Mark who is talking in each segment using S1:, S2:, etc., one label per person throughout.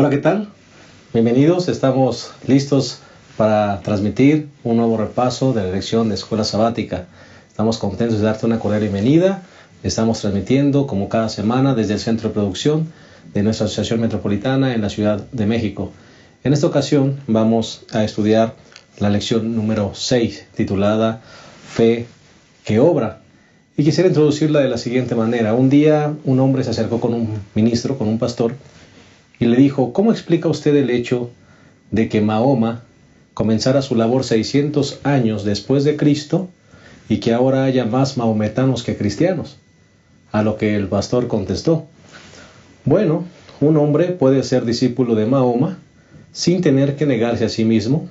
S1: Hola, ¿qué tal? Bienvenidos, estamos listos para transmitir un nuevo repaso de la lección de Escuela Sabática. Estamos contentos de darte una cordial bienvenida. Estamos transmitiendo como cada semana desde el centro de producción de nuestra Asociación Metropolitana en la Ciudad de México. En esta ocasión vamos a estudiar la lección número 6, titulada Fe que obra. Y quisiera introducirla de la siguiente manera. Un día un hombre se acercó con un ministro, con un pastor, y le dijo: ¿cómo explica usted el hecho de que Mahoma comenzara su labor 600 años después de Cristo y que ahora haya más mahometanos que cristianos? A lo que el pastor contestó: bueno, un hombre puede ser discípulo de Mahoma sin tener que negarse a sí mismo,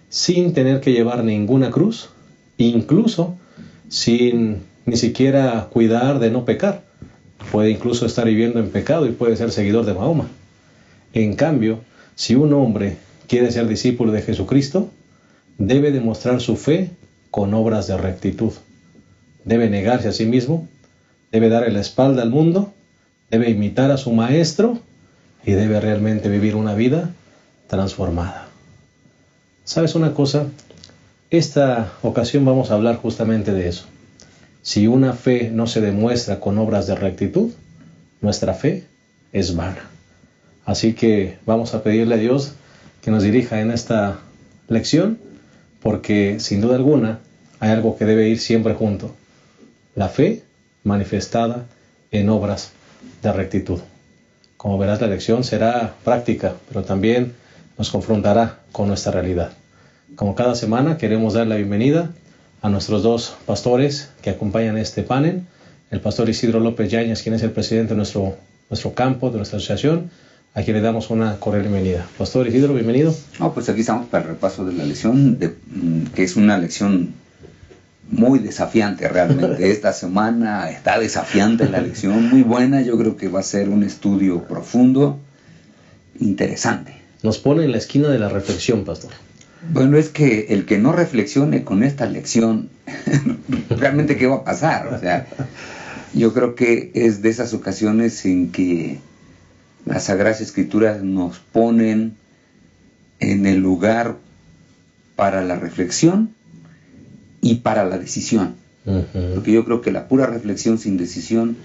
S1: sin tener que llevar ninguna cruz, incluso sin ni siquiera cuidar de no pecar. Puede incluso estar viviendo en pecado y puede ser seguidor de Mahoma. En cambio, si un hombre quiere ser discípulo de Jesucristo, debe demostrar su fe con obras de rectitud. Debe negarse a sí mismo, debe darle la espalda al mundo, debe imitar a su maestro y debe realmente vivir una vida transformada. ¿Sabes una cosa? Esta ocasión vamos a hablar justamente de eso. Si una fe no se demuestra con obras de rectitud, nuestra fe es vana. Así que vamos a pedirle a Dios que nos dirija en esta lección, porque sin duda alguna hay algo que debe ir siempre junto: la fe manifestada en obras de rectitud. Como verás, la lección será práctica, pero también nos confrontará con nuestra realidad. Como cada semana, queremos dar la bienvenida a nuestros dos pastores que acompañan este panel: el pastor Isidro López Yáñez, quien es el presidente de nuestro campo, de nuestra asociación, a quien le damos una cordial bienvenida. Pastor Isidro, bienvenido.
S2: Pues aquí estamos para el repaso de la lección, que es una lección muy desafiante realmente. Esta semana está desafiante la lección, muy buena. Yo creo que va a ser un estudio profundo, interesante.
S1: Nos pone en la esquina de la reflexión, pastor.
S2: Bueno, es que el que no reflexione con esta lección, realmente ¿qué va a pasar? O sea, yo creo que es de esas ocasiones en que las Sagradas Escrituras nos ponen en el lugar para la reflexión y para la decisión. Porque yo creo que la pura reflexión sin decisión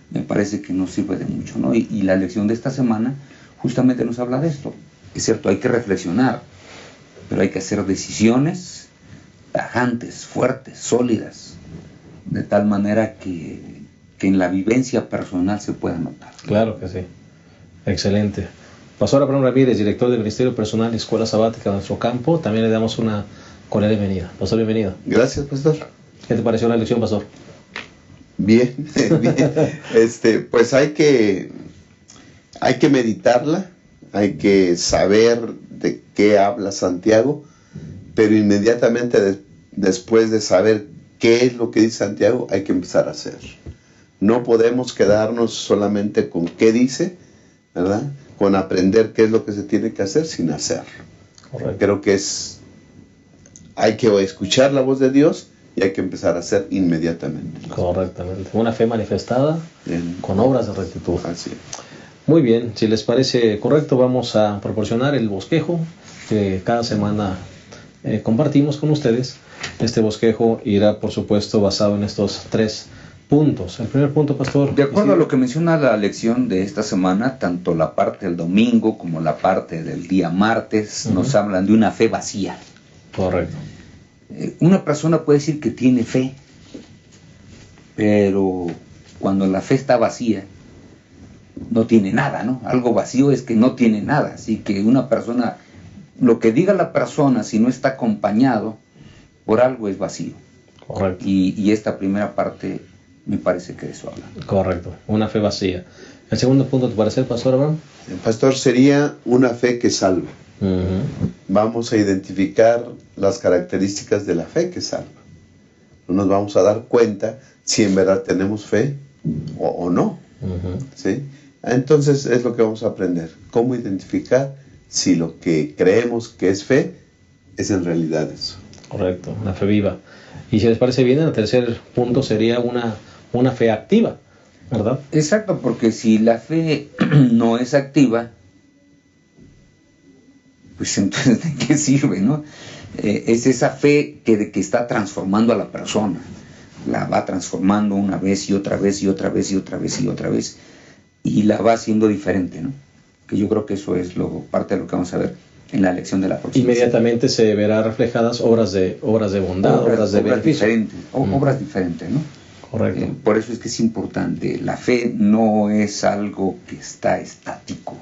S2: me parece que no sirve de mucho, ¿no? Y la lección de esta semana justamente nos habla de esto. Es cierto, hay que reflexionar, pero hay que hacer decisiones tajantes, fuertes, sólidas, de tal manera que en la vivencia personal se pueda notar.
S1: Claro que sí. Excelente. Pastor Abraham Ramírez, director del Ministerio Personal y Escuela Sabática de nuestro campo, también le damos una cordial bienvenida. Pastor, bienvenido.
S3: Gracias, pastor.
S1: ¿Qué te pareció la lección, pastor?
S3: Bien, bien. Pues hay que meditarla, hay que saber de qué habla Santiago, pero inmediatamente después de saber qué es lo que dice Santiago, hay que empezar a hacer. No podemos quedarnos solamente con qué dice, ¿verdad? Con aprender qué es lo que se tiene que hacer sin hacer.
S1: Correcto.
S3: Creo que hay que escuchar la voz de Dios y hay que empezar a hacer inmediatamente.
S1: Correctamente. Una fe manifestada con obras de rectitud.
S3: Así es.
S1: Muy bien, si les parece correcto, vamos a proporcionar el bosquejo que cada semana compartimos con ustedes. Este bosquejo irá, por supuesto, basado en estos 3 puntos. El primer punto, pastor.
S2: De acuerdo a lo que menciona la lección de esta semana, tanto la parte del domingo como la parte del día martes nos hablan de una fe vacía.
S1: Correcto.
S2: Una persona puede decir que tiene fe, pero cuando la fe está vacía, no tiene nada, ¿no? Algo vacío es que no tiene nada. Así que una persona, lo que diga la persona, si no está acompañado por algo, es vacío.
S1: Correcto.
S2: Y esta primera parte me parece que de eso habla.
S1: Correcto, una fe vacía. El segundo punto, ¿te parece, pastor Abraham?
S3: El pastor, sería una fe que salva. Vamos a identificar las características de la fe que salva. No nos vamos a dar cuenta si en verdad tenemos fe o no. ¿Sí? Entonces es lo que vamos a aprender. Cómo identificar si lo que creemos que es fe es en realidad eso.
S1: Correcto, una fe viva. Y si les parece bien, el tercer punto sería una fe activa, ¿verdad?
S2: Exacto, porque si la fe no es activa, pues entonces ¿de qué sirve, no? Es esa fe que está transformando a la persona, la va transformando una vez y otra vez y otra vez y otra vez y otra vez, y la va haciendo diferente, ¿no? Que yo creo que eso es parte de lo que vamos a ver en la lección de la próxima.
S1: Inmediatamente se verá reflejadas obras de bondad, obras de beneficio.
S2: Obras diferentes, ¿no?
S1: Correcto.
S2: Por eso es que es importante. La fe no es algo que está estático.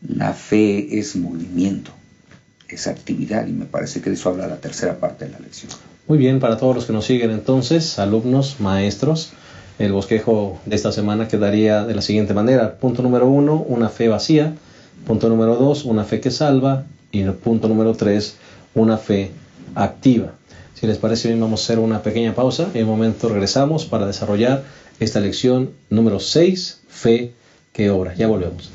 S2: La fe es movimiento, es actividad, y me parece que de eso habla la tercera parte de la lección.
S1: Muy bien, para todos los que nos siguen entonces, alumnos, maestros, el bosquejo de esta semana quedaría de la siguiente manera. Punto número 1, una fe vacía. Punto número 2, una fe que salva. Y el punto número 3, una fe activa. Si les parece bien, vamos a hacer una pequeña pausa. En un momento regresamos para desarrollar esta lección número 6, fe que obra. Ya volvemos.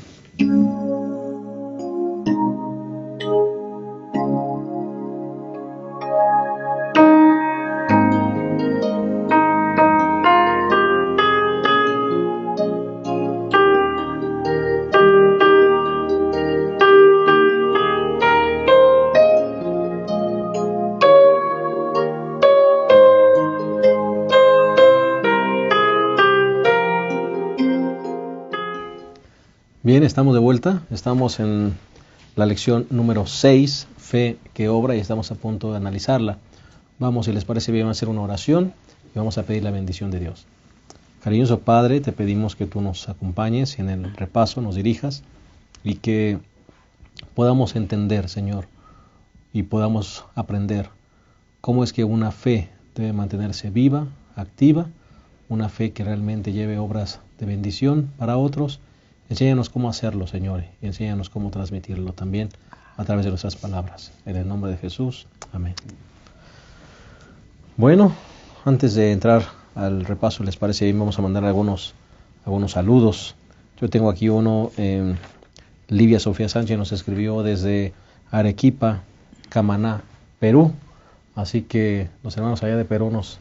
S1: Bien, estamos de vuelta, estamos en la lección número 6, fe que obra, y estamos a punto de analizarla. Vamos, si les parece bien, a hacer una oración y vamos a pedir la bendición de Dios. Cariñoso Padre, te pedimos que tú nos acompañes y en el repaso nos dirijas y que podamos entender, Señor, y podamos aprender cómo es que una fe debe mantenerse viva, activa, una fe que realmente lleve obras de bendición para otros. Enséñanos cómo hacerlo, Señor, y enséñanos cómo transmitirlo también a través de nuestras palabras. En el nombre de Jesús, amén. Bueno, antes de entrar al repaso, ¿les parece bien? Vamos a mandar algunos saludos. Yo tengo aquí uno, Livia Sofía Sánchez nos escribió desde Arequipa, Camaná, Perú. Así que los hermanos allá de Perú nos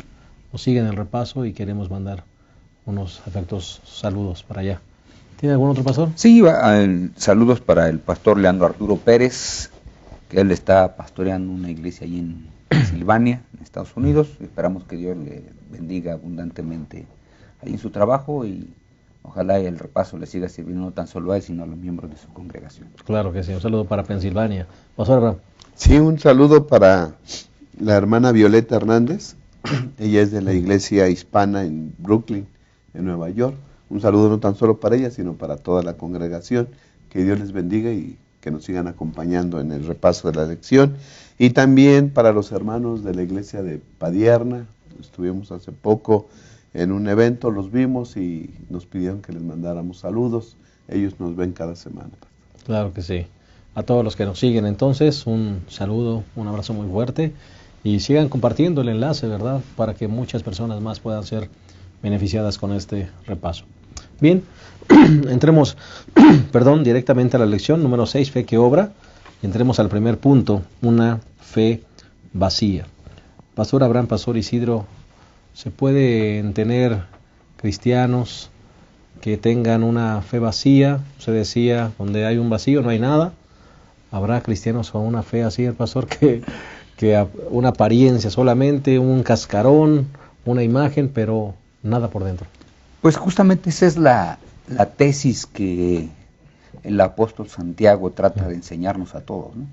S1: siguen el repaso y queremos mandar unos afectuosos saludos para allá. ¿Tiene algún otro pastor?
S2: Sí, saludos para el pastor Leandro Arturo Pérez, que él está pastoreando una iglesia allí en Pensilvania, en Estados Unidos. Esperamos que Dios le bendiga abundantemente ahí en su trabajo y ojalá el repaso le siga sirviendo no tan solo a él, sino a los miembros de su congregación.
S1: Claro que sí, un saludo para Pensilvania. Pastor Abraham.
S3: Sí, un saludo para la hermana Violeta Hernández. Ella es de la iglesia hispana en Brooklyn, en Nueva York. Un saludo no tan solo para ella, sino para toda la congregación. Que Dios les bendiga y que nos sigan acompañando en el repaso de la lección. Y también para los hermanos de la iglesia de Padierna. Estuvimos hace poco en un evento, los vimos y nos pidieron que les mandáramos saludos. Ellos nos ven cada semana.
S1: Claro que sí. A todos los que nos siguen entonces, un saludo, un abrazo muy fuerte. Y sigan compartiendo el enlace, ¿verdad? Para que muchas personas más puedan ser beneficiadas con este repaso. Bien, entremos directamente a la lección número 6, fe que obra, y entremos al primer punto, una fe vacía. Pastor Abraham, Pastor Isidro, ¿se pueden tener cristianos que tengan una fe vacía? Se decía, donde hay un vacío no hay nada. ¿Habrá cristianos con una fe así, el pastor, que una apariencia solamente, un cascarón, una imagen, pero nada por dentro?
S2: Pues justamente esa es la tesis que el apóstol Santiago trata de enseñarnos a todos, ¿no?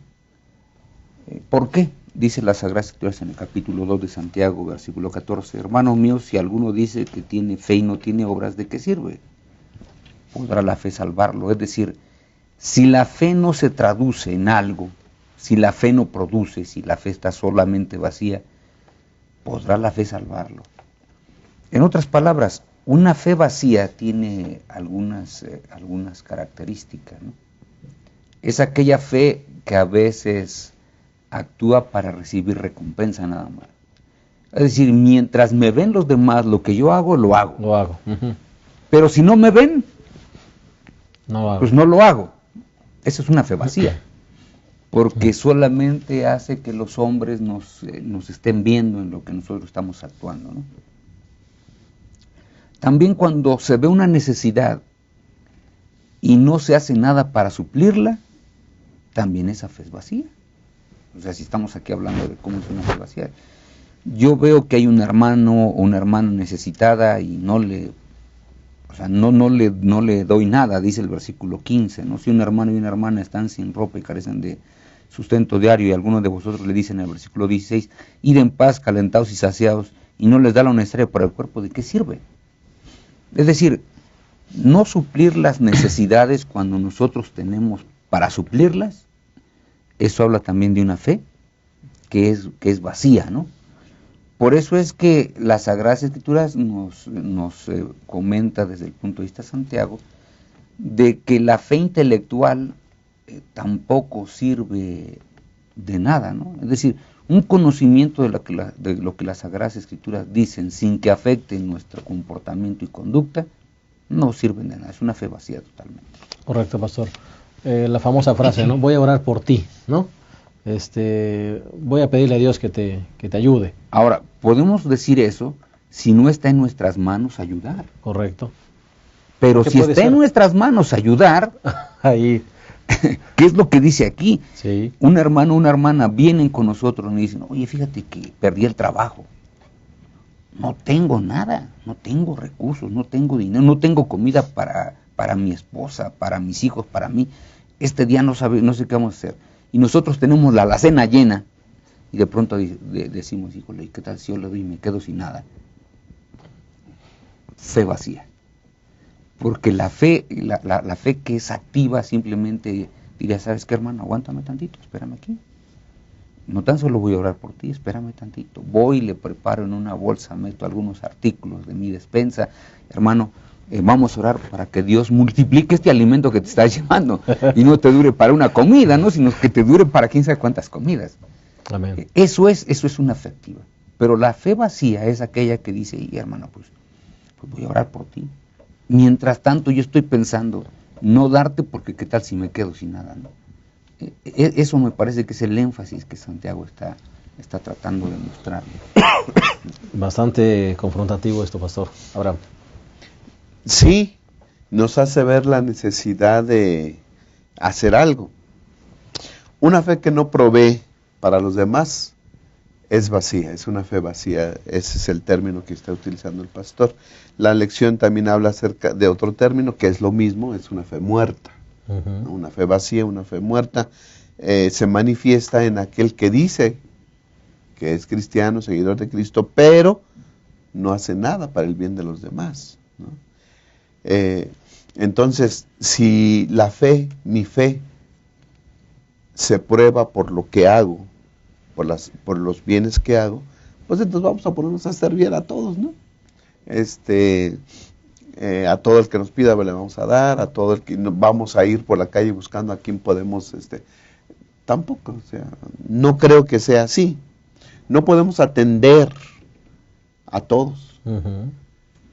S2: ¿Por qué? Dice las Sagradas Escrituras en el capítulo 2 de Santiago, versículo 14, hermanos míos, si alguno dice que tiene fe y no tiene obras, ¿de qué sirve? ¿Podrá la fe salvarlo? Es decir, si la fe no se traduce en algo, si la fe no produce, si la fe está solamente vacía, ¿podrá la fe salvarlo? En otras palabras, una fe vacía tiene algunas características, ¿no? Es aquella fe que a veces actúa para recibir recompensa nada más. Es decir, mientras me ven los demás, lo que yo hago, lo hago.
S1: Lo hago. Uh-huh.
S2: Pero si no me ven,
S1: no
S2: pues no lo hago. Esa es una fe vacía. Porque solamente hace que los hombres nos estén viendo en lo que nosotros estamos actuando, ¿no? También cuando se ve una necesidad y no se hace nada para suplirla, también esa fe es vacía. O sea, si estamos aquí hablando de cómo es una fe vacía, yo veo que hay un hermano o una hermana necesitada y no le doy nada, dice el versículo 15, ¿no? Si un hermano y una hermana están sin ropa y carecen de sustento diario, y algunos de vosotros le dicen en el versículo 16, id en paz, calentados y saciados, y no les da lo necesario para el cuerpo, ¿de qué sirve? Es decir, no suplir las necesidades cuando nosotros tenemos para suplirlas, eso habla también de una fe que es vacía, ¿no? Por eso es que las Sagradas Escrituras nos comenta desde el punto de vista de Santiago, de que la fe intelectual tampoco sirve de nada, ¿no? Es decir, un conocimiento de lo que las Sagradas Escrituras dicen sin que afecte nuestro comportamiento y conducta, no sirven de nada, es una fe vacía totalmente.
S1: Correcto, pastor. La famosa frase, ¿no? Voy a orar por ti, ¿no? Voy a pedirle a Dios que te ayude.
S2: Ahora, podemos decir eso si no está en nuestras manos ayudar.
S1: Correcto.
S2: Pero si está en nuestras manos ayudar,
S1: ahí,
S2: ¿qué es lo que dice aquí?
S1: Sí.
S2: Un hermano o una hermana vienen con nosotros y nos dicen, oye, fíjate que perdí el trabajo. No tengo nada, no tengo recursos, no tengo dinero, no tengo comida para mi esposa, para mis hijos, para mí. Este día no sé qué vamos a hacer. Y nosotros tenemos la alacena llena y de pronto decimos, híjole, ¿qué tal si yo le doy y me quedo sin nada? Fe vacía. Porque la fe que es activa simplemente diría, ¿sabes qué, hermano? Aguántame tantito, espérame aquí. No tan solo voy a orar por ti, espérame tantito. Voy y le preparo en una bolsa, meto algunos artículos de mi despensa. Hermano, vamos a orar para que Dios multiplique este alimento que te está llevando y no te dure para una comida, ¿no? Sino que te dure para quién sabe cuántas comidas.
S1: Amén.
S2: Eso es una fe activa. Pero la fe vacía es aquella que dice, y hermano, pues voy a orar por ti. Mientras tanto yo estoy pensando, no darte porque qué tal si me quedo sin nada, ¿no? Eso me parece que es el énfasis que Santiago está tratando de mostrarle.
S1: Bastante confrontativo esto, pastor. Abraham.
S3: Sí, nos hace ver la necesidad de hacer algo. Una fe que no provee para los demás es vacía, es una fe vacía. Ese es el término que está utilizando el pastor. La lección también habla acerca de otro término que es lo mismo, es una fe muerta. Uh-huh. Una fe vacía, una fe muerta, se manifiesta en aquel que dice que es cristiano, seguidor de Cristo, pero no hace nada para el bien de los demás, ¿no? Entonces, si la fe, mi fe, se prueba por lo que hago, por los bienes que hago, pues entonces vamos a ponernos a servir a todos, ¿no? A todo el que nos pida le vamos a dar, a todo el que vamos a ir por la calle buscando a quien podemos, tampoco, o sea, no creo que sea así. No podemos atender a todos, uh-huh,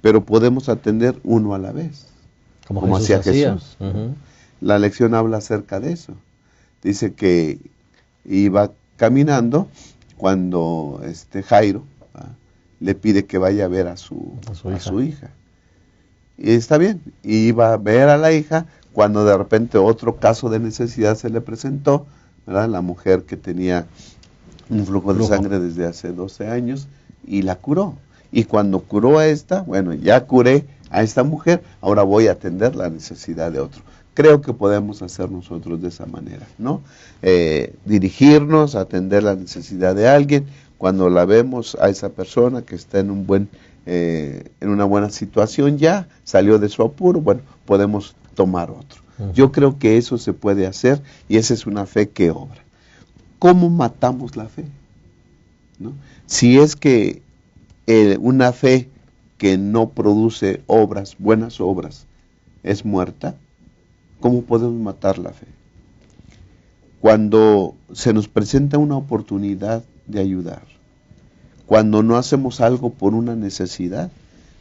S3: pero podemos atender uno a la vez, como hacía Jesús. Uh-huh. La lección habla acerca de eso. Dice que iba caminando cuando Jairo le pide que vaya a ver a su hija. Y está bien, iba a ver a la hija cuando de repente otro caso de necesidad se le presentó, ¿verdad? La mujer que tenía un flujo de sangre desde hace 12 años y la curó. Y cuando curó a esta, bueno, ya curé a esta mujer, ahora voy a atender la necesidad de otro. Creo que podemos hacer nosotros de esa manera, ¿no? Dirigirnos, atender la necesidad de alguien, cuando la vemos a esa persona que está en una buena situación ya, salió de su apuro, bueno, podemos tomar otro. Uh-huh. Yo creo que eso se puede hacer y esa es una fe que obra. ¿Cómo matamos la fe? ¿No? Si es que una fe que no produce obras, buenas obras, es muerta, ¿cómo podemos matar la fe? Cuando se nos presenta una oportunidad de ayudar, cuando no hacemos algo por una necesidad,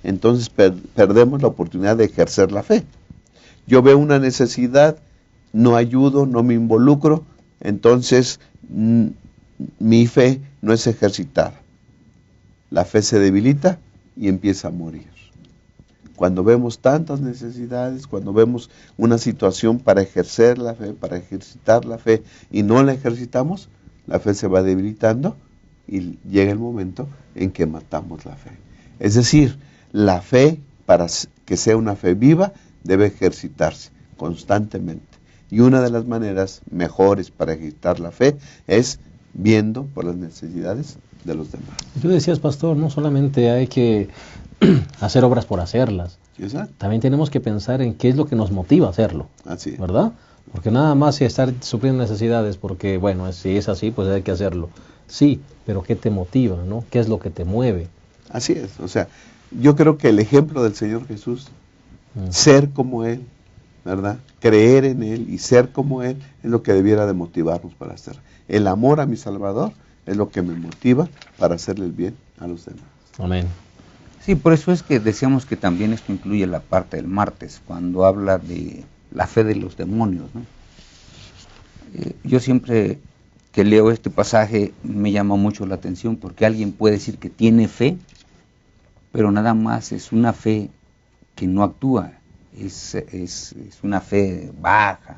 S3: entonces perdemos la oportunidad de ejercer la fe. Yo veo una necesidad, no ayudo, no me involucro, entonces mi fe no es ejercitada. La fe se debilita y empieza a morir. Cuando vemos tantas necesidades, cuando vemos una situación para ejercer la fe, para ejercitar la fe, y no la ejercitamos, la fe se va debilitando y llega el momento en que matamos la fe. Es decir, la fe, para que sea una fe viva, debe ejercitarse constantemente. Y una de las maneras mejores para ejercitar la fe es viendo por las necesidades de los demás.
S1: Tú decías, pastor, no solamente hay que hacer obras por hacerlas.
S3: Exacto.
S1: También tenemos que pensar en qué es lo que nos motiva a hacerlo.
S3: Así es.
S1: ¿Verdad? Porque nada más estar supliendo necesidades, porque bueno, si es así, pues hay que hacerlo. Sí, pero ¿qué te motiva, no? ¿Qué es lo que te mueve?
S3: Así es. O sea, yo creo que el ejemplo del Señor Jesús, ser como Él, ¿verdad? Creer en Él y ser como Él es lo que debiera de motivarnos para hacer. El amor a mi Salvador es lo que me motiva para hacerle el bien a los demás.
S1: Amén.
S2: Sí, por eso es que decíamos que también esto incluye la parte del martes, cuando habla de la fe de los demonios, ¿no? Yo siempre que leo este pasaje me llama mucho la atención, porque alguien puede decir que tiene fe, pero nada más es una fe que no actúa, es una fe baja.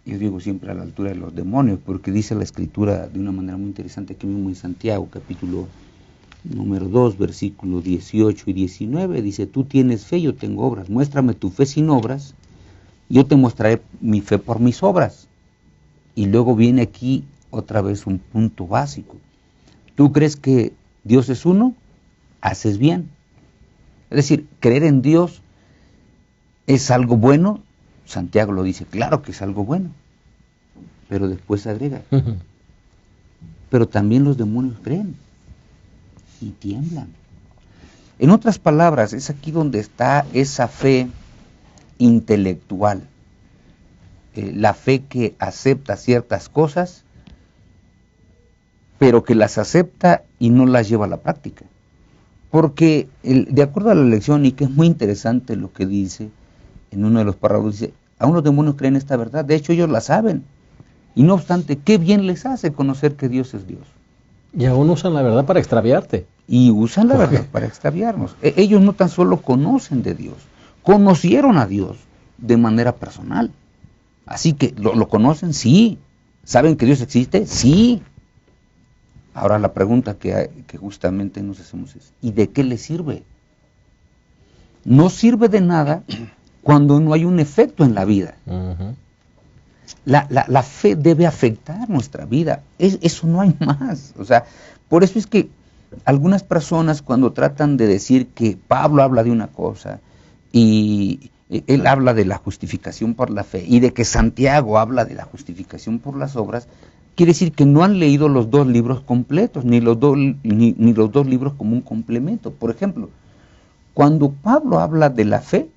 S2: Yo digo siempre a la altura de los demonios, porque dice la Escritura de una manera muy interesante aquí mismo en Santiago, capítulo número 2, versículo 18 y 19, dice: tú tienes fe, yo tengo obras, muéstrame tu fe sin obras, yo te mostraré mi fe por mis obras. Y luego viene aquí otra vez un punto básico. ¿Tú crees que Dios es uno? Haces bien. Es decir, creer en Dios es algo bueno. Santiago lo dice, claro que es algo bueno, pero después agrega, pero también los demonios creen y tiemblan. En otras palabras, es aquí donde está esa fe intelectual, la fe que acepta ciertas cosas, pero que las acepta y no las lleva a la práctica. Porque de acuerdo a la lección, y que es muy interesante lo que dice en uno de los párrafos, dice: aún los demonios creen esta verdad, de hecho ellos la saben, y no obstante, qué bien les hace conocer que Dios es Dios.
S1: Y aún usan la verdad para extraviarte.
S2: Y usan la verdad para extraviarnos. Ellos no tan solo conocen de Dios, conocieron a Dios de manera personal. Así que, ¿lo conocen? Sí. ¿Saben que Dios existe? Sí. Ahora la pregunta que justamente nos hacemos es: ¿y de qué les sirve? No sirve de nada cuando no hay un efecto en la vida. La fe debe afectar nuestra vida. Eso no hay más. O sea, por eso es que algunas personas, cuando tratan de decir que Pablo habla de una cosa y él habla de la justificación por la fe, y de que Santiago habla de la justificación por las obras, quiere decir que no han leído los dos libros completos, ni los dos libros como un complemento. Por ejemplo, cuando Pablo habla de la fe,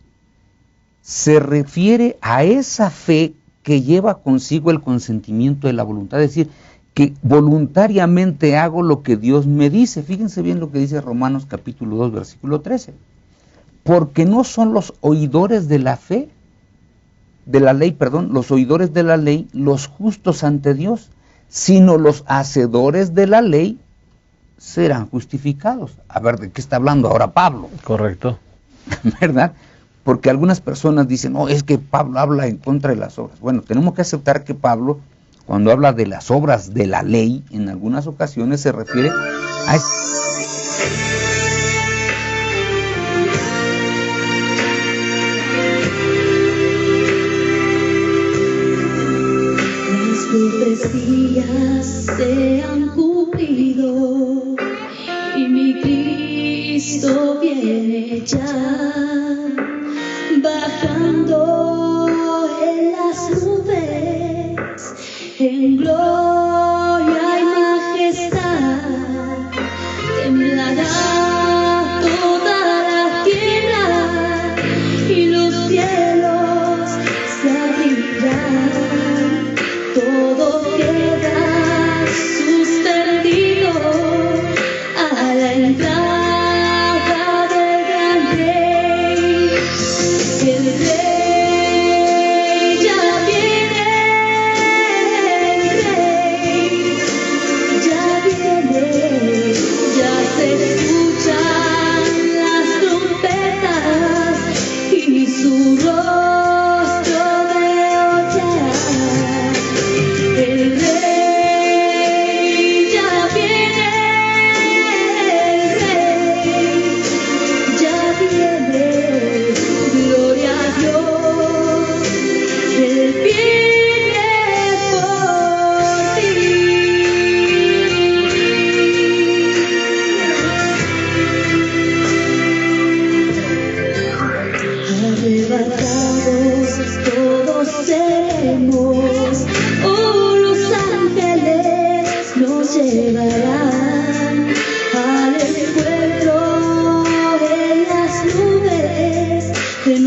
S2: se refiere a esa fe que lleva consigo el consentimiento de la voluntad, es decir, que voluntariamente hago lo que Dios me dice. Fíjense bien lo que dice Romanos capítulo 2, versículo 13. Porque no son los oidores de la fe, de la ley, perdón, los oidores de la ley, los justos ante Dios, sino los hacedores de la ley serán justificados. A ver, ¿de qué está hablando ahora Pablo?
S1: Correcto.
S2: ¿Verdad? Porque algunas personas dicen: no, es que Pablo habla en contra de las obras. Bueno, tenemos que aceptar que Pablo, cuando habla de las obras de la ley, en algunas ocasiones se refiere a...
S4: Las profecías se han cumplido y mi Cristo viene ya, bajando en las nubes, en gloria y majestad, temblará toda la tierra y los cielos se abrirán, todo queda suspendido a la entrada del gran rey. El rey ya viene, el rey ya viene, ya se escuchan las trompetas.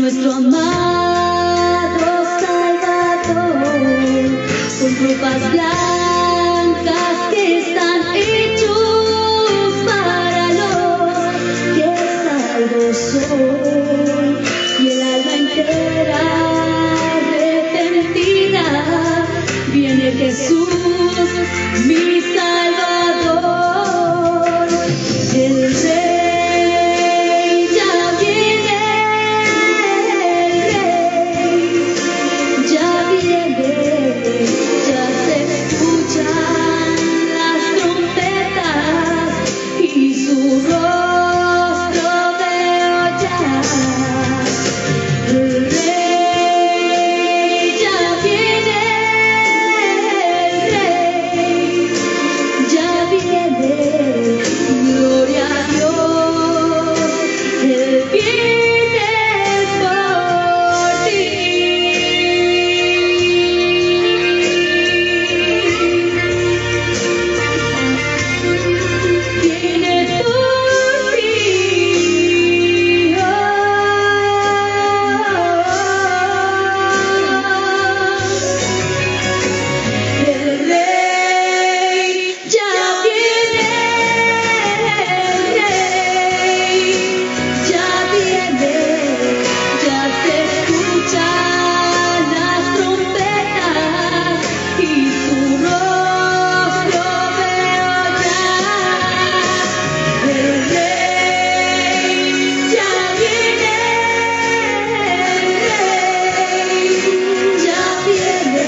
S4: nuestro amado Salvador, con ropas blancas que están hechos para los que salvos son, y el alma entera arrepentida, viene Jesús, mi Salvador, el Rey ya viene, el Rey ya viene, ya se escuchan las trompetas y su rostro veo ya. El Rey ya viene, el Rey ya viene, gloria a Dios, Él viene por ti. Viene por ti, el Rey ya viene, el Rey ya viene, ya se escuchan las trompetas y su rostro veo ya. El Rey ya viene, el Rey ya viene,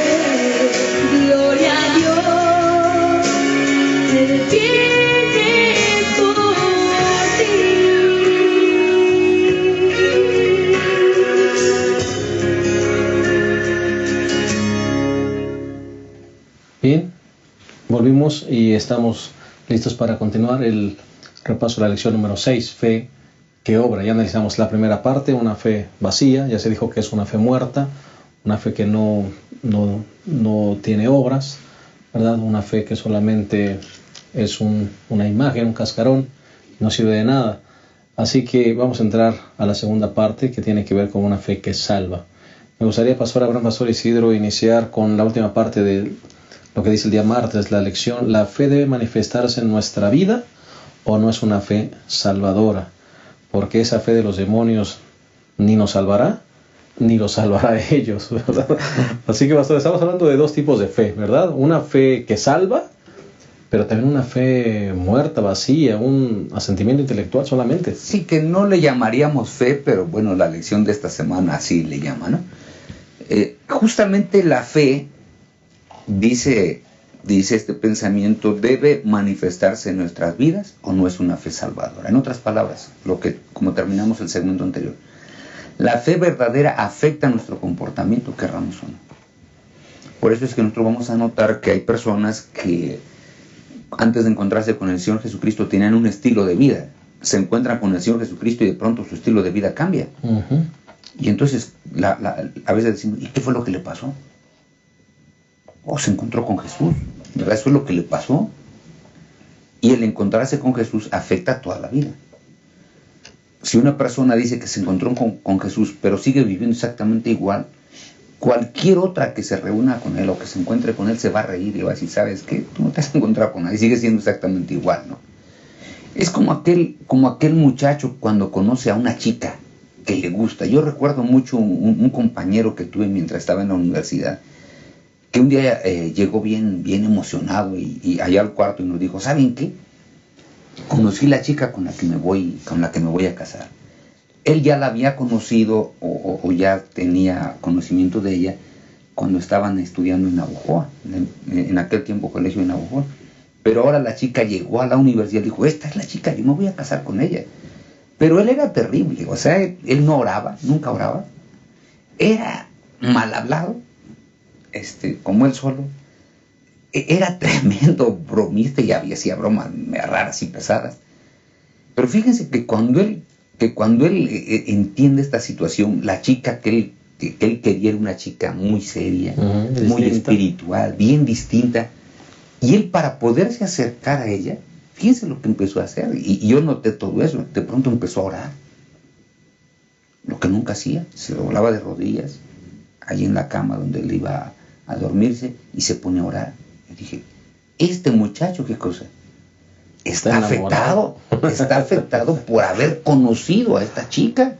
S4: gloria a Dios, Él viene por ti.
S1: Bien, volvimos y estamos listos para continuar el repaso de la lección número 6, fe que obra. Ya analizamos la primera parte, una fe vacía, ya se dijo que es una fe muerta, una fe que no tiene obras, ¿verdad? Una fe que solamente es una imagen, un cascarón, no sirve de nada. Así que vamos a entrar a la segunda parte que tiene que ver con una fe que salva. Me gustaría, Pastor Abraham, Pastor Isidro, iniciar con la última parte de lo que dice el día martes, la lección. ¿La fe debe manifestarse en nuestra vida o no es una fe salvadora? Porque esa fe de los demonios ni nos salvará, ni los salvará a ellos, ¿verdad? Así que, Pastor, estamos hablando de dos tipos de fe, ¿verdad? Una fe que salva, pero también una fe muerta, vacía, un asentimiento intelectual solamente.
S2: Sí, que no le llamaríamos fe, pero bueno, la lección de esta semana así le llama, ¿no? Justamente la fe, dice este pensamiento, debe manifestarse en nuestras vidas o no es una fe salvadora. En otras palabras, como terminamos el segmento anterior, la fe verdadera afecta nuestro comportamiento, querramos o no. Por eso es que nosotros vamos a notar que hay personas que antes de encontrarse con el Señor Jesucristo tenían un estilo de vida, se encuentran con el Señor Jesucristo y de pronto su estilo de vida cambia.
S1: Uh-huh.
S2: Y entonces a veces decimos, ¿y qué fue lo que le pasó? Se encontró con Jesús, ¿verdad? Eso es lo que le pasó. Y el encontrarse con Jesús afecta toda la vida. Si una persona dice que se encontró con Jesús, pero sigue viviendo exactamente igual, cualquier otra que se reúna con él o que se encuentre con él se va a reír y va a decir, ¿sabes qué? Tú no te has encontrado con nadie, sigue siendo exactamente igual, ¿no? Es como aquel muchacho cuando conoce a una chica que le gusta. Yo recuerdo mucho un compañero que tuve mientras estaba en la universidad, que un día llegó bien emocionado y allá al cuarto y nos dijo, ¿saben qué? Conocí la chica con la que me voy a casar. Él ya la había conocido o ya tenía conocimiento de ella cuando estaban estudiando en Navojoa, en aquel tiempo colegio de Navojoa. Pero ahora la chica llegó a la universidad y dijo, esta es la chica, yo me voy a casar con ella. Pero él era terrible, o sea, él no oraba, nunca oraba. Era mal hablado, como él solo. Era tremendo bromista y hacía bromas raras y pesadas. Pero fíjense que cuando él entiende esta situación, la chica que él quería era una chica muy seria, muy espiritual, bien distinta. Y él, para poderse acercar a ella, fíjense lo que empezó a hacer. Y yo noté todo eso. De pronto empezó a orar. lo que nunca hacía, se doblaba de rodillas, allí en la cama donde él iba a dormirse, y se ponía a orar. Yo dije, este muchacho, ¿qué cosa? Está afectado por haber conocido a esta chica.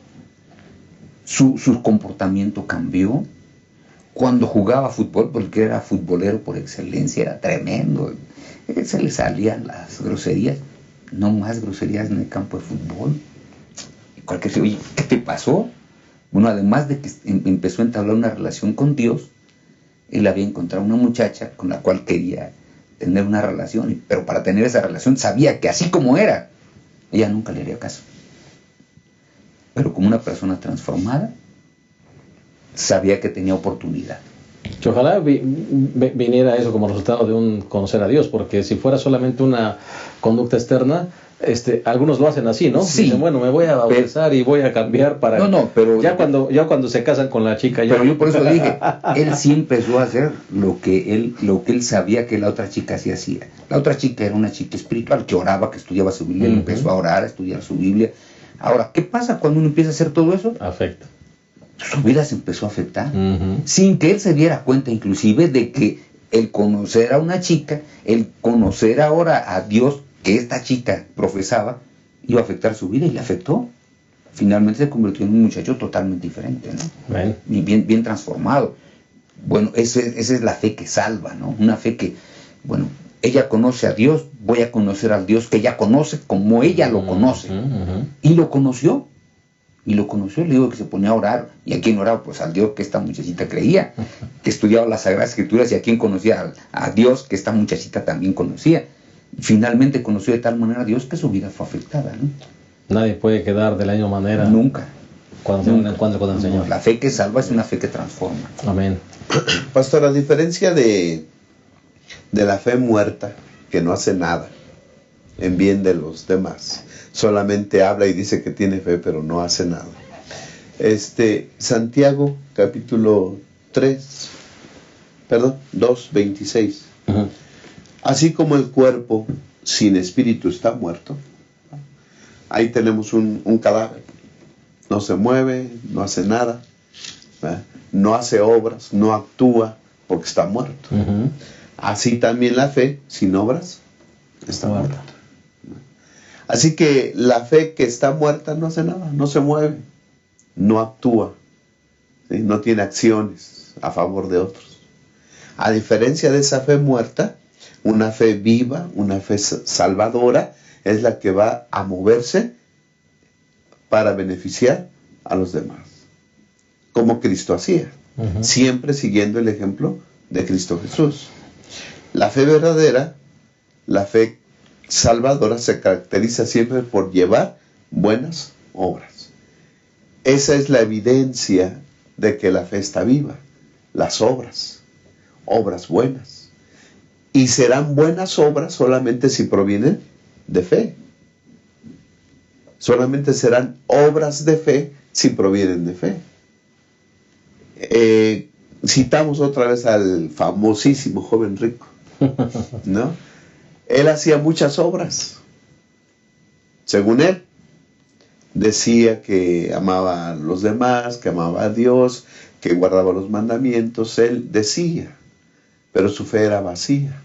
S2: Su comportamiento cambió. Cuando jugaba fútbol, porque era futbolero por excelencia, era tremendo. Se le salían las groserías, no más groserías en el campo de fútbol. Y cualquier se oye, ¿qué te pasó? Bueno, además de que empezó a entablar una relación con Dios, él había encontrado una muchacha con la cual quería tener una relación, pero para tener esa relación sabía que así como era, ella nunca le haría caso. Pero como una persona transformada, sabía que tenía oportunidad.
S1: Que ojalá viniera eso como resultado de un conocer a Dios, porque si fuera solamente una conducta externa, algunos lo hacen así, ¿no?
S2: Sí.
S1: Dicen, bueno, me voy a bautizar y voy a cambiar para...
S2: pero
S1: ya cuando se casan con la chica...
S2: Pero yo por eso dije, él sí empezó a hacer lo que él sabía que la otra chica sí hacía. La otra chica era una chica espiritual que oraba, que estudiaba su Biblia, él empezó a orar, a estudiar su Biblia. Ahora, ¿qué pasa cuando uno empieza a hacer todo eso?
S1: Afecta.
S2: Su vida se empezó a afectar, sin que él se diera cuenta inclusive de que el conocer a una chica, el conocer ahora a Dios que esta chica profesaba, iba a afectar su vida, y le afectó. Finalmente se convirtió en un muchacho totalmente diferente, ¿no?
S1: Bueno.
S2: Y bien transformado. Bueno, esa es la fe que salva, ¿no? Una fe que, bueno, ella conoce a Dios, voy a conocer al Dios que ella conoce como ella lo conoce. Y lo conoció. Le digo que se ponía a orar. ¿Y a quién oraba? Pues al Dios que esta muchachita creía, que estudiaba las Sagradas Escrituras, y a quien conocía a Dios que esta muchachita también conocía. Finalmente conoció de tal manera a Dios que su vida fue afectada, ¿no?
S1: Nadie puede quedar de la misma manera.
S2: Nunca.
S1: Cuando tiene un encuentro con el Señor.
S2: La fe que salva es una fe que transforma.
S1: Amén.
S3: Pastor, a diferencia de la fe muerta, que no hace nada en bien de los demás, solamente habla y dice que tiene fe, pero no hace nada. Santiago, capítulo 2, 26. Así como el cuerpo sin espíritu está muerto, ahí tenemos un cadáver. No se mueve, no hace nada, ¿verdad? No hace obras, no actúa, porque está muerto. Así también la fe sin obras está muerta. Así que la fe que está muerta no hace nada, no se mueve, no actúa, ¿sí? No tiene acciones a favor de otros. A diferencia de esa fe muerta, una fe viva, una fe salvadora, es la que va a moverse para beneficiar a los demás, como Cristo hacía, siempre siguiendo el ejemplo de Cristo Jesús. La fe verdadera, la fe salvadora, se caracteriza siempre por llevar buenas obras. Esa es la evidencia de que la fe está viva, las obras buenas. Y serán buenas obras solamente si provienen de fe. Solamente serán obras de fe si provienen de fe. Citamos otra vez al famosísimo joven rico, ¿no? Él hacía muchas obras. Según él, decía que amaba a los demás, que amaba a Dios, que guardaba los mandamientos. Él decía, pero su fe era vacía,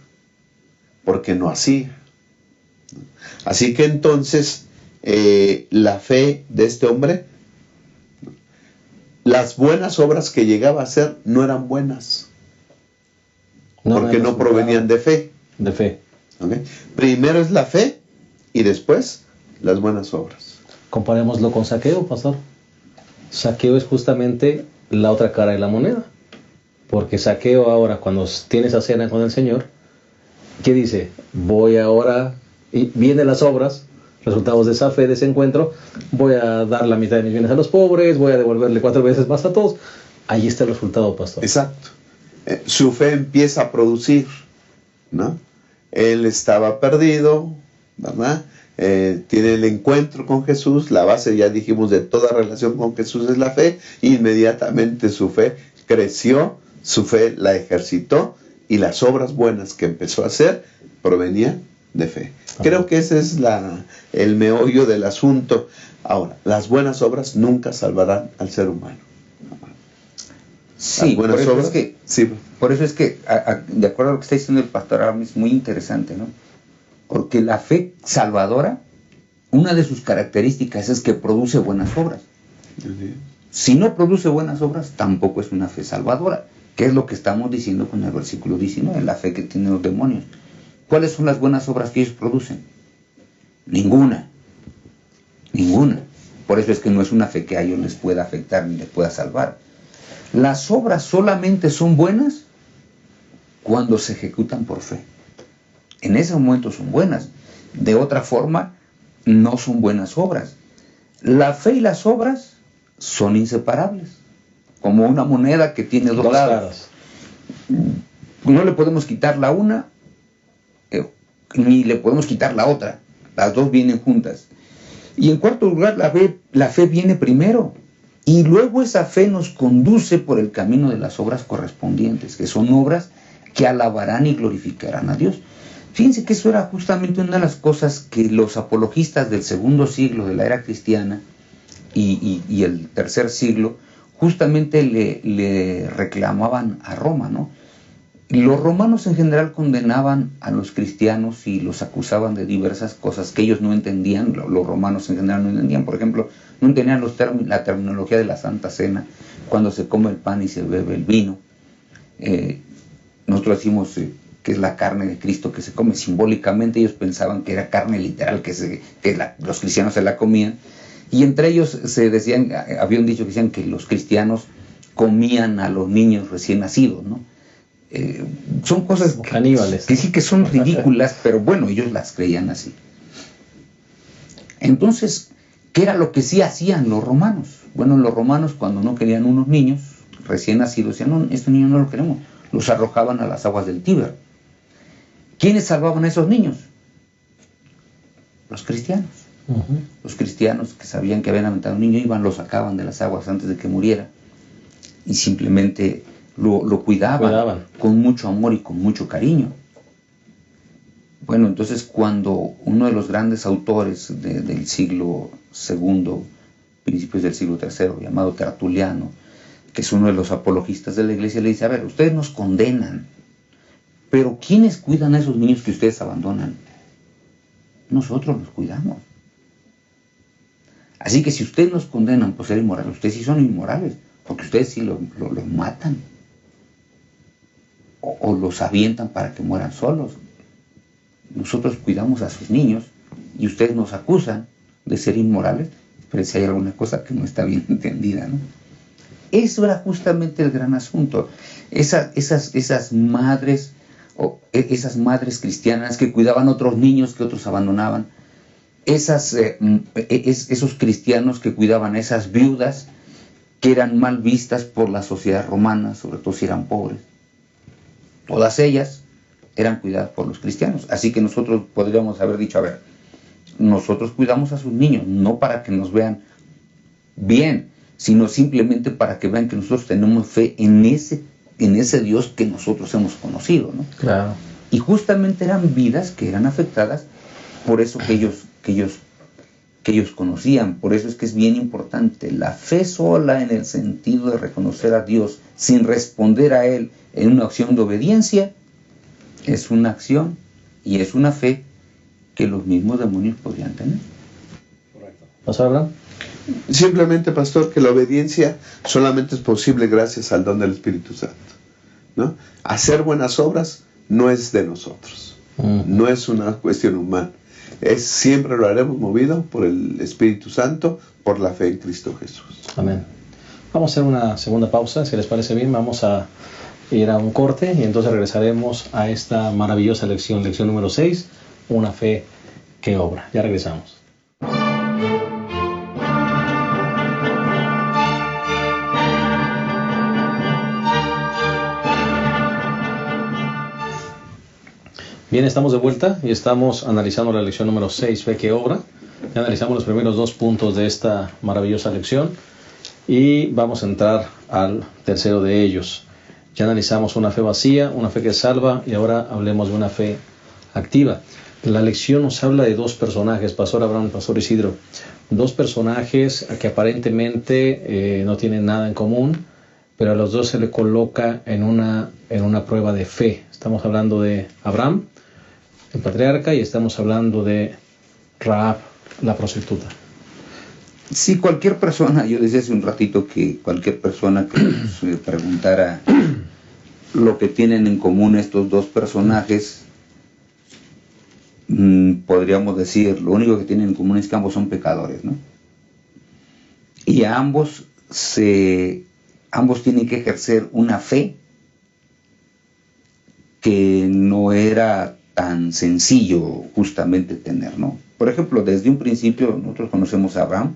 S3: porque no hacía. Así que entonces, la fe de este hombre, las buenas obras que llegaba a hacer no eran buenas, porque no provenían de fe.
S1: De fe.
S3: ¿Okay? Primero es la fe y después las buenas obras.
S1: Comparémoslo con Zaqueo, pastor. Zaqueo es justamente la otra cara de la moneda, porque Zaqueo ahora, cuando tiene esa cena con el Señor, ¿qué dice? Voy ahora, y vienen las obras, resultados de esa fe, de ese encuentro, voy a dar la mitad de mis bienes a los pobres, voy a devolverle 4 veces más a todos. Ahí está el resultado, pastor.
S3: Exacto. Su fe empieza a producir, ¿no? Él estaba perdido, ¿verdad? Tiene el encuentro con Jesús. La base, ya dijimos, de toda relación con Jesús es la fe. Inmediatamente su fe creció, su fe la ejercitó, y las obras buenas que empezó a hacer provenían de fe. Creo que ese es el meollo del asunto. Ahora, las buenas obras nunca salvarán al ser humano.
S2: Sí, por eso es que, de acuerdo a lo que está diciendo el pastor Abraham, es muy interesante, ¿no? Porque la fe salvadora, una de sus características es que produce buenas obras. Si no produce buenas obras, tampoco es una fe salvadora, que es lo que estamos diciendo con el versículo 19, la fe que tienen los demonios. ¿Cuáles son las buenas obras que ellos producen? Ninguna. Por eso es que no es una fe que a ellos les pueda afectar ni les pueda salvar. Las obras solamente son buenas cuando se ejecutan por fe. En ese momento son buenas. De otra forma, no son buenas obras. La fe y las obras son inseparables. Como una moneda que tiene dos lados. No le podemos quitar la una, ni le podemos quitar la otra. Las dos vienen juntas. Y en cuarto lugar, la fe viene primero. Y luego esa fe nos conduce por el camino de las obras correspondientes, que son obras que alabarán y glorificarán a Dios. Fíjense que eso era justamente una de las cosas que los apologistas del segundo siglo de la era cristiana y el tercer siglo justamente le reclamaban a Roma, ¿no? Los romanos en general condenaban a los cristianos y los acusaban de diversas cosas que ellos no entendían. Los romanos en general no entendían. Por ejemplo, no entendían la terminología de la Santa Cena, cuando se come el pan y se bebe el vino. Nosotros decimos que es la carne de Cristo que se come. Simbólicamente ellos pensaban que era carne literal, los cristianos se la comían. Y entre ellos se decían, había un dicho que decían que los cristianos comían a los niños recién nacidos, ¿no? Son cosas
S1: caníbales,
S2: que sí que son ridículas, pero bueno, ellos las creían así. Entonces, ¿qué era lo que sí hacían los romanos? Bueno, los romanos cuando no querían unos niños recién nacidos, decían, no, este niño no lo queremos, los arrojaban a las aguas del Tíber. ¿Quiénes salvaban a esos niños? Los cristianos. Los cristianos que sabían que habían aventado un niño iban, lo sacaban de las aguas antes de que muriera y simplemente lo cuidaban con mucho amor y con mucho cariño. Bueno, entonces cuando uno de los grandes autores del siglo II, principios del siglo III, llamado Tertuliano, que es uno de los apologistas de la iglesia, le dice, a ver, ustedes nos condenan, pero ¿quiénes cuidan a esos niños que ustedes abandonan? Nosotros los cuidamos. Así que si ustedes nos condenan por ser inmorales, ustedes sí son inmorales, porque ustedes sí los matan. O los avientan para que mueran solos. Nosotros cuidamos a sus niños y ustedes nos acusan de ser inmorales, pero si hay alguna cosa que no está bien entendida, ¿no? Eso era justamente el gran asunto. Esas madres cristianas que cuidaban a otros niños que otros abandonaban, esos cristianos que cuidaban a esas viudas que eran mal vistas por la sociedad romana, sobre todo si eran pobres. Todas ellas eran cuidadas por los cristianos. Así que nosotros podríamos haber dicho, a ver, nosotros cuidamos a sus niños, no para que nos vean bien, sino simplemente para que vean que nosotros tenemos fe en ese Dios que nosotros hemos conocido, ¿no?
S1: Claro.
S2: Y justamente eran vidas que eran afectadas por eso que ellos conocían. Por eso es que es bien importante la fe sola, en el sentido de reconocer a Dios sin responder a Él en una acción de obediencia, es una acción y es una fe que los mismos demonios podrían tener.
S1: Correcto. ¿Vas a hablar?
S3: Simplemente, pastor, que la obediencia solamente es posible gracias al don del Espíritu Santo, ¿no? Hacer buenas obras no es de nosotros, no es una cuestión humana. Siempre lo haremos movido por el Espíritu Santo, por la fe en Cristo Jesús.
S1: Amén. Vamos a hacer una segunda pausa, si les parece bien. Vamos a ir a un corte y entonces regresaremos a esta maravillosa lección número 6, una fe que obra. Ya regresamos. Bien, estamos de vuelta y estamos analizando la lección número 6, fe que obra. Ya analizamos los primeros 2 puntos de esta maravillosa lección y vamos a entrar al tercero de ellos. Ya analizamos una fe vacía, una fe que salva y ahora hablemos de una fe activa. La lección nos habla de dos personajes, Pastor Abraham, Pastor Isidro, dos personajes que aparentemente no tienen nada en común, pero a los dos se le coloca en una prueba de fe. Estamos hablando de Abraham, el patriarca, y estamos hablando de Rahab, la prostituta.
S2: Sí, cualquier persona, yo decía hace un ratito que cualquier persona que nos preguntara lo que tienen en común estos dos personajes, podríamos decir, lo único que tienen en común es que ambos son pecadores, ¿no? Y a ambos tienen que ejercer una fe que no era tan sencillo justamente tener, ¿no? Por ejemplo, desde un principio nosotros conocemos a Abraham.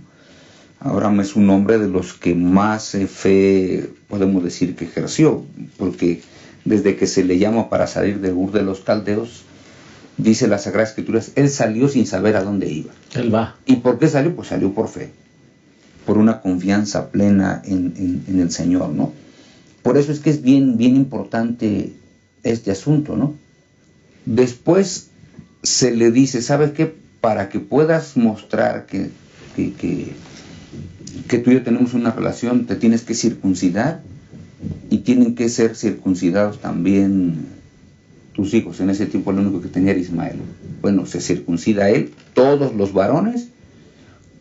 S2: Abraham es un hombre de los que más fe podemos decir que ejerció, porque desde que se le llama para salir de Ur de los Caldeos, dice las Sagradas Escrituras, él salió sin saber a dónde iba.
S1: Él va.
S2: ¿Y por qué salió? Pues salió por fe, por una confianza plena en el Señor, ¿no? Por eso es que es bien importante este asunto, ¿no? Después se le dice, ¿sabes qué? Para que puedas mostrar que tú y yo tenemos una relación, te tienes que circuncidar, y tienen que ser circuncidados también tus hijos. En ese tiempo el único que tenía era Ismael. Bueno, se circuncida a él, todos los varones,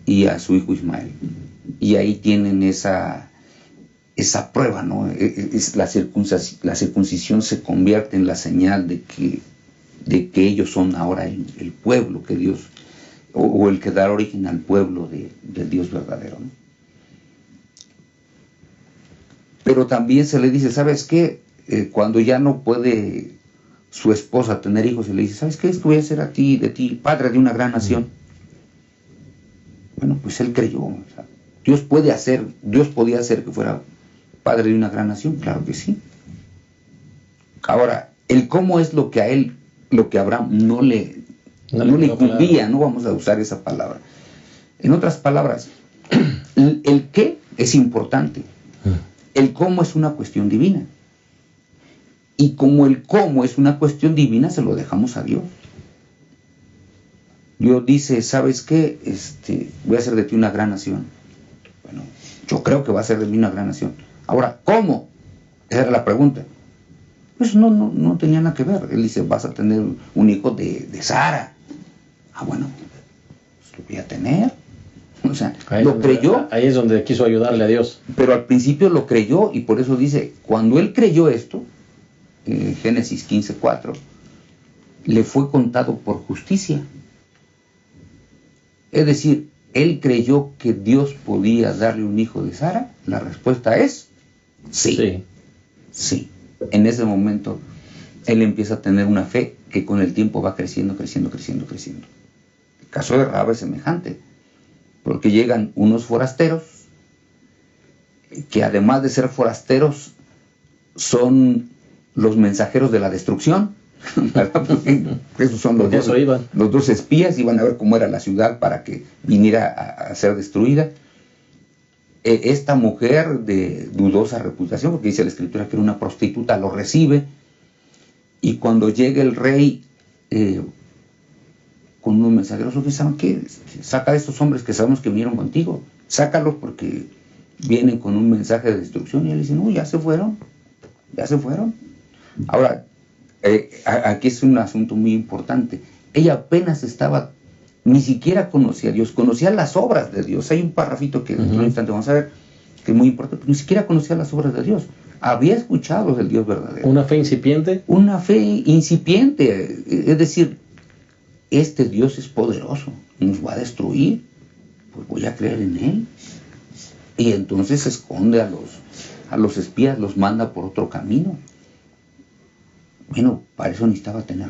S2: y a su hijo Ismael. Y ahí tienen esa prueba, ¿no? La circuncisión se convierte en la señal de que ellos son ahora el pueblo que Dios, o el que da origen al pueblo del Dios verdadero, ¿no? Pero también se le dice, ¿sabes qué? Cuando ya no puede su esposa tener hijos, se le dice, ¿sabes qué? Es que voy a hacer de ti padre de una gran nación. Bueno, pues él creyó. O sea, Dios podía hacer que fuera padre de una gran nación, claro que sí. Ahora, el cómo es lo que a Abraham no le incumbía, claro. No vamos a usar esa palabra. En otras palabras, el qué es importante. El cómo es una cuestión divina. Y como el cómo es una cuestión divina, se lo dejamos a Dios. Dios dice, ¿sabes qué? Voy a hacer de ti una gran nación. Bueno, yo creo que va a ser de mí una gran nación. Ahora, ¿cómo? Esa era la pregunta. Pues no tenía nada que ver. Él dice, vas a tener un hijo de Sara. Ah, bueno, pues lo voy a tener. O sea, lo creyó.
S1: Ahí es donde quiso ayudarle a Dios.
S2: Pero al principio lo creyó, y por eso dice, cuando él creyó esto, Génesis 15:4, le fue contado por justicia. Es decir, él creyó que Dios podía darle un hijo de Sara. La respuesta es sí. Sí. En ese momento, él empieza a tener una fe que con el tiempo va creciendo. El caso de Rahab es semejante. Porque llegan unos forasteros, que además de ser forasteros, son los mensajeros de la destrucción, ¿verdad? Porque esos son los dos espías, iban a ver cómo era la ciudad para que viniera a ser destruida. Esta mujer de dudosa reputación, porque dice la Escritura que era una prostituta, lo recibe, y cuando llega el rey, con unos mensajeros, ¿saben qué? Saca a estos hombres que sabemos que vinieron contigo, sácalos porque vienen con un mensaje de destrucción. Y él dice, no, ya se fueron. Ahora, aquí es un asunto muy importante. Ella apenas ni siquiera conocía a Dios, conocía las obras de Dios. Hay un parrafito que en un instante vamos a ver, que es muy importante, pero ni siquiera conocía las obras de Dios. Había escuchado del Dios verdadero.
S1: ¿Una fe incipiente?
S2: Una fe incipiente, es decir, este Dios es poderoso, nos va a destruir, pues voy a creer en él. Y entonces esconde a los espías, los manda por otro camino. Bueno, para eso necesitaba tener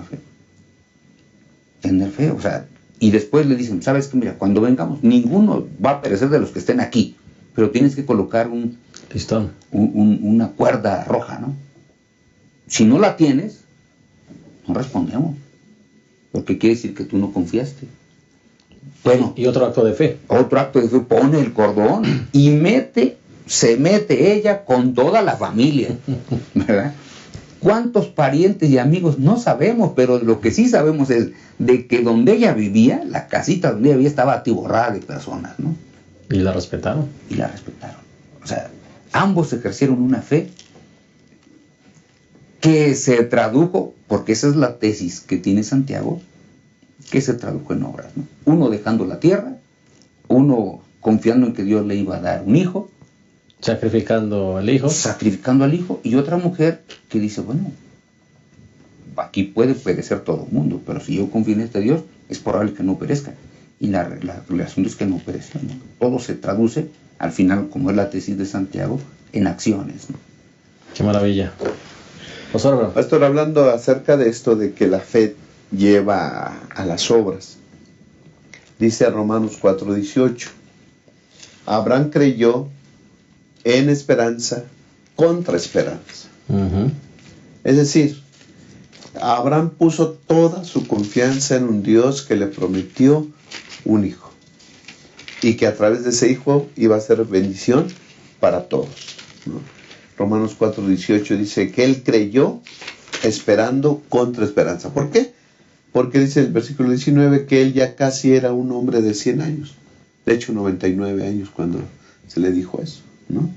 S2: fe, o sea, y después le dicen, ¿sabes qué? Mira, cuando vengamos, ninguno va a perecer de los que estén aquí, pero tienes que colocar un
S1: listón,
S2: una cuerda roja, ¿no? Si no la tienes, no respondemos. Porque quiere decir que tú no confiaste. Bueno,
S1: y otro acto de fe.
S2: Pone el cordón y se mete ella con toda la familia, ¿verdad? ¿Cuántos parientes y amigos? No sabemos, pero lo que sí sabemos es de que donde ella vivía, la casita donde ella vivía estaba atiborrada de personas, ¿no?
S1: Y la respetaron.
S2: Y la respetaron. O sea, ambos ejercieron una fe que se tradujo, porque esa es la tesis que tiene Santiago, que se tradujo en obras, ¿no? Uno dejando la tierra, uno confiando en que Dios le iba a dar un hijo,
S1: Sacrificando al hijo.
S2: sacrificando al hijo, y otra mujer que dice, bueno, aquí puede perecer todo el mundo, pero si yo confío en este Dios, es probable que no perezca. Y el asunto es que no pereció, ¿no? Todo se traduce, al final, como es la tesis de Santiago, en acciones, ¿no?
S1: Qué maravilla. Pastor Abraham.
S3: Pastor, hablando acerca de esto de que la fe lleva a las obras, dice Romanos 4:18, Abraham creyó en esperanza contra esperanza.
S1: Ujú.
S3: Es decir, Abraham puso toda su confianza en un Dios que le prometió un hijo y que a través de ese hijo iba a ser bendición para todos, ¿no? Romanos 4:18 dice que él creyó esperando contra esperanza. ¿Por qué? Porque dice el versículo 19 que él ya casi era un hombre de 100 años. De hecho, 99 años cuando se le dijo eso, ¿no?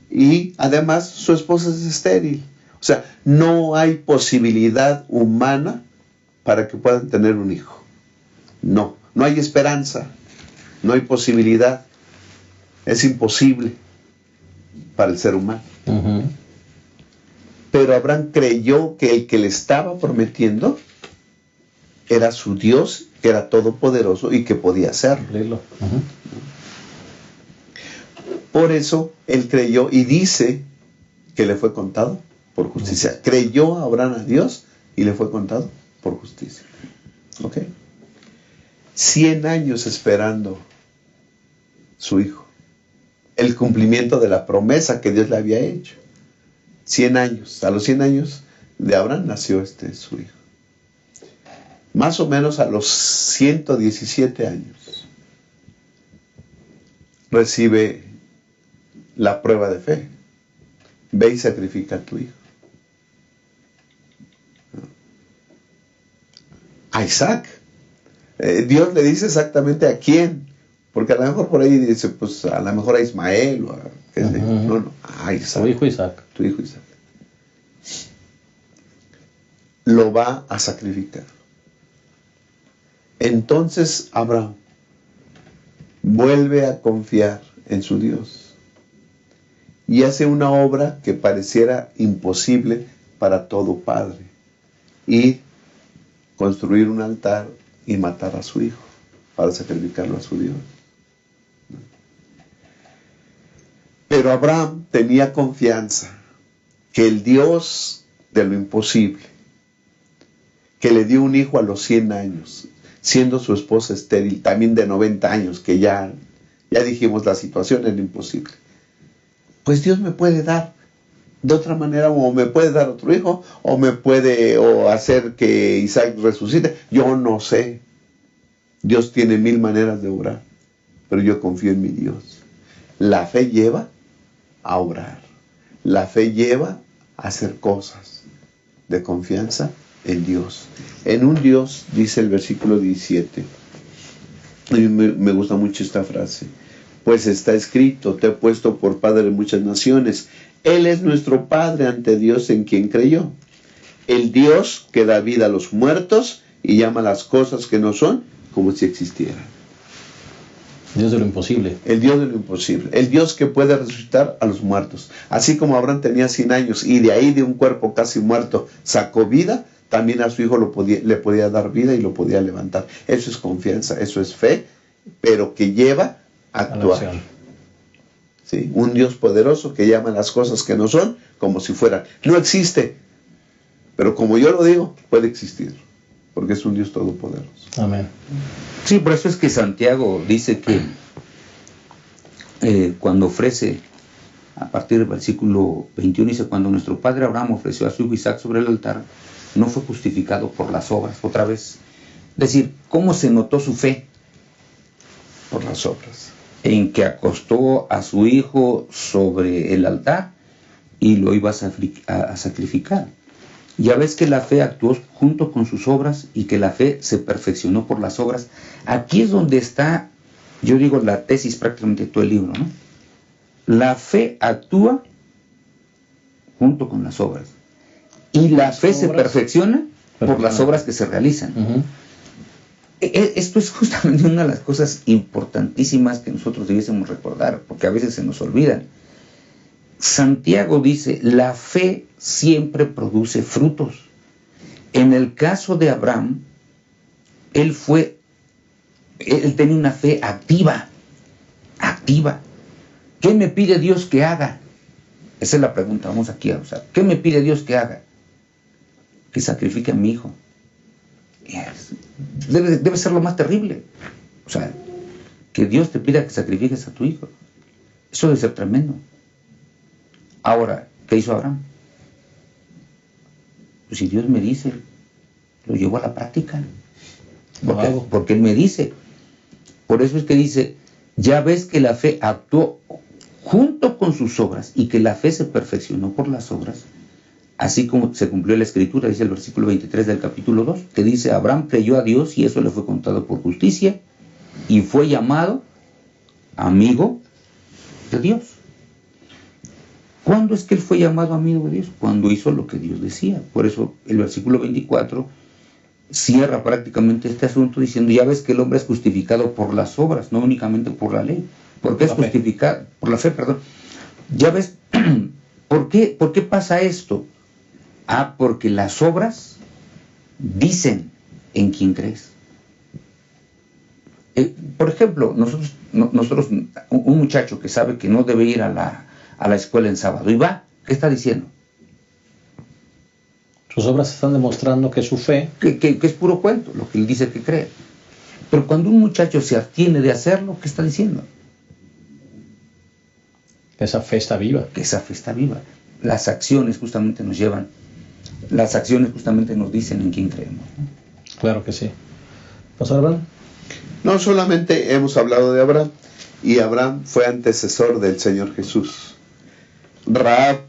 S3: Y además su esposa es estéril. O sea, no hay posibilidad humana para que puedan tener un hijo. No hay esperanza, no hay posibilidad. Es imposible para el ser humano.
S1: Ujú.
S3: Pero Abraham creyó que el que le estaba prometiendo era su Dios, que era todopoderoso y que podía hacerlo.
S1: Cumplirlo. Ujú.
S3: Por eso él creyó y dice que le fue contado por justicia. Creyó Abraham a Dios y le fue contado por justicia. ¿Ok? 100 años esperando su hijo. El cumplimiento de la promesa que Dios le había hecho. 100 años. A los 100 años de Abraham nació su hijo. Más o menos a los 117 años recibe la prueba de fe. Ve y sacrifica a tu hijo. A Isaac. Dios le dice exactamente a quién. Porque a lo mejor por ahí dice, pues a lo mejor a Ismael o a qué sé. No, a Isaac.
S1: Tu hijo Isaac.
S3: Tu hijo Isaac. Lo va a sacrificar. Entonces Abraham vuelve a confiar en su Dios y hace una obra que pareciera imposible para todo padre: ir, construir un altar y matar a su hijo para sacrificarlo a su Dios. Pero Abraham tenía confianza que el Dios de lo imposible, que le dio un hijo a los 100 años, siendo su esposa estéril, también de 90 años, que ya dijimos la situación era imposible, pues Dios me puede dar de otra manera, o me puede dar otro hijo, o hacer que Isaac resucite. Yo no sé. Dios tiene 1000 maneras de obrar, pero yo confío en mi Dios. La fe lleva a obrar. La fe lleva a hacer cosas de confianza en Dios. En un Dios, dice el versículo 17. A mí me gusta mucho esta frase. Pues está escrito, te he puesto por padre de muchas naciones. Él es nuestro Padre ante Dios en quien creyó. El Dios que da vida a los muertos y llama las cosas que no son como si existieran.
S1: Dios de lo imposible.
S3: El Dios de lo imposible. El Dios que puede resucitar a los muertos. Así como Abraham tenía 100 años y de ahí de un cuerpo casi muerto sacó vida, también a su hijo le podía dar vida y lo podía levantar. Eso es confianza, eso es fe, pero que lleva a actuar. ¿Sí? Un Dios poderoso que llama las cosas que no son como si fueran. No existe, pero como yo lo digo, puede existir, porque es un Dios todopoderoso.
S1: Amén.
S2: Sí, por eso es que Santiago dice que cuando ofrece, a partir del versículo 21, dice, cuando nuestro padre Abraham ofreció a su hijo Isaac sobre el altar, no fue justificado por las obras. Otra vez, es decir, ¿cómo se notó su fe?
S3: Por las obras.
S2: En que acostó a su hijo sobre el altar y lo iba a sacrificar. Ya ves que la fe actuó junto con sus obras y que la fe se perfeccionó por las obras. Aquí es donde está, yo digo, la tesis prácticamente de todo el libro, ¿no? La fe actúa junto con las obras. Y la fe se perfecciona por las obras que se realizan. Esto es justamente una de las cosas importantísimas que nosotros debiésemos recordar, porque a veces se nos olvidan. Santiago dice, la fe siempre produce frutos. En el caso de Abraham, él tenía una fe activa. ¿Qué me pide Dios que haga? Esa es la pregunta, vamos aquí a usar. ¿Qué me pide Dios que haga? Que sacrifique a mi hijo. Debe ser lo más terrible. O sea, que Dios te pida que sacrifiques a tu hijo. Eso debe ser tremendo. Ahora, ¿qué hizo Abraham? Pues si Dios me dice, lo llevo a la práctica. Porque Él me dice. Por eso es que dice, ya ves que la fe actuó junto con sus obras y que la fe se perfeccionó por las obras, así como se cumplió la escritura, dice el versículo 23 del capítulo 2, que dice, Abraham creyó a Dios y eso le fue contado por justicia y fue llamado amigo de Dios. ¿Cuándo es que él fue llamado amigo de Dios? Cuando hizo lo que Dios decía. Por eso el versículo 24 cierra prácticamente este asunto diciendo, ya ves que el hombre es justificado por las obras, no únicamente por la ley. ¿Por qué es justificado? Por la fe, perdón. Ya ves, ¿por qué pasa esto? Porque las obras dicen en quién crees. Por ejemplo, nosotros, un muchacho que sabe que no debe ir a la escuela en sábado y va, ¿qué está diciendo?
S1: Sus obras están demostrando que su fe...
S2: Que es puro cuento, lo que él dice que cree. Pero cuando un muchacho se abstiene de hacerlo, ¿qué está diciendo?
S1: Esa fe está viva.
S2: Que esa fe está viva. Las acciones justamente nos llevan, las acciones justamente nos dicen en quién creemos, ¿no?
S1: Claro que sí. ¿Pastor Abraham?
S3: No solamente hemos hablado de Abraham, y Abraham fue antecesor del Señor Jesús. Rahab,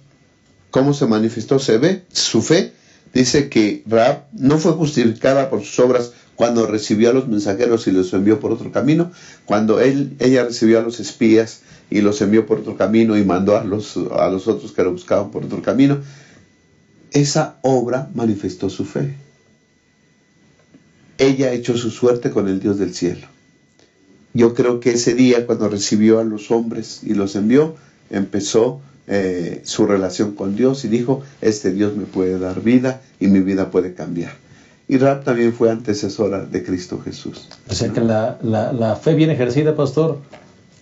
S3: ¿cómo se manifestó su fe? Dice que Rahab no fue justificada por sus obras cuando recibió a los mensajeros y los envió por otro camino, cuando ella recibió a los espías y los envió por otro camino y mandó a los otros que lo buscaban por otro camino. Esa obra manifestó su fe. Ella echó su suerte con el Dios del cielo. Yo creo que ese día, cuando recibió a los hombres y los envió, empezó su relación con Dios y dijo, este Dios me puede dar vida y mi vida puede cambiar. Y Rahab también fue antecesora de Cristo Jesús.
S1: O sea que la fe bien ejercida, pastor,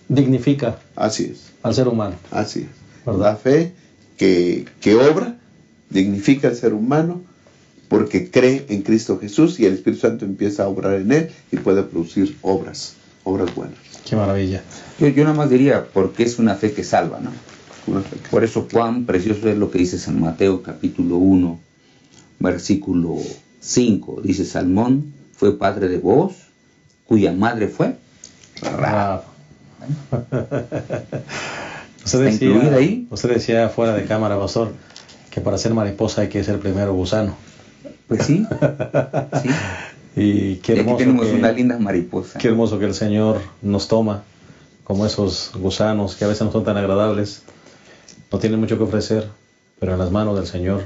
S1: dignifica
S3: Así es.
S1: al ser humano.
S3: Así es.
S1: ¿Verdad?
S3: La fe que obra dignifica al ser humano porque cree en Cristo Jesús y el Espíritu Santo empieza a obrar en él y puede producir obras buenas.
S1: Qué maravilla.
S2: Yo nada más diría, porque es una fe que salva, ¿no?
S3: Una fe que-
S2: Por eso cuán precioso es lo que dice San Mateo capítulo 1, versículo 5. Dice, Salmón fue padre de Booz, cuya madre fue Rahab.
S1: Usted
S2: ¿Está incluida
S1: decía,
S2: ahí?
S1: usted decía fuera de cámara, pastor, que para ser mariposa hay que ser primero gusano.
S2: Pues sí, sí.
S1: Y qué
S2: Y aquí
S1: hermoso,
S2: tenemos una linda mariposa.
S1: qué hermoso que el Señor nos toma como esos gusanos que a veces no son tan agradables, no tienen mucho que ofrecer, pero en las manos del Señor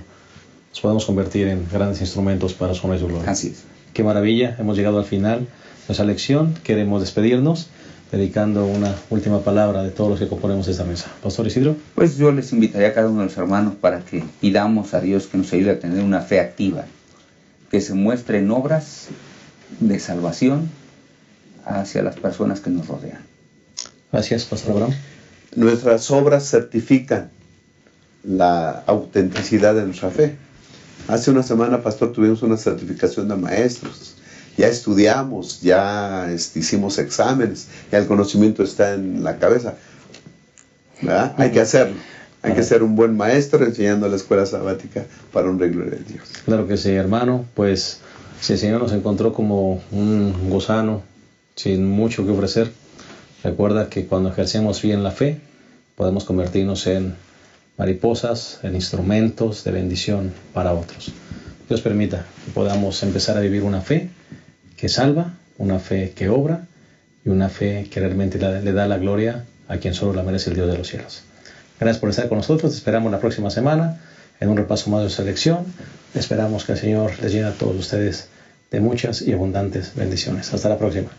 S1: nos podemos convertir en grandes instrumentos para su honor y su gloria.
S2: Así es.
S1: Qué maravilla, hemos llegado al final de nuestra lección. Queremos despedirnos dedicando una última palabra de todos los que componemos esta mesa. Pastor Isidro.
S2: Pues yo les invitaría a cada uno de los hermanos para que pidamos a Dios que nos ayude a tener una fe activa, que se muestre en obras de salvación hacia las personas que nos rodean.
S1: Gracias, Pastor Abraham.
S3: Nuestras obras certifican la autenticidad de nuestra fe. Hace una semana, pastor, tuvimos una certificación de maestros. Ya estudiamos, ya hicimos exámenes, ya el conocimiento está en la cabeza. ¿Verdad? Hay que hacerlo. Hay que ser un buen maestro enseñando la escuela sabática para un reglo de Dios.
S1: Claro que sí, hermano. Pues si el Señor nos encontró como un gusano sin mucho que ofrecer, recuerda que cuando ejercemos bien la fe, podemos convertirnos en mariposas en instrumentos de bendición para otros. Dios permita que podamos empezar a vivir una fe que salva, una fe que obra y una fe que realmente le da la gloria a quien solo la merece, el Dios de los cielos. Gracias por estar con nosotros. Te esperamos la próxima semana en un repaso más de nuestra lección. Esperamos que el Señor les llene a todos ustedes de muchas y abundantes bendiciones. Hasta la próxima.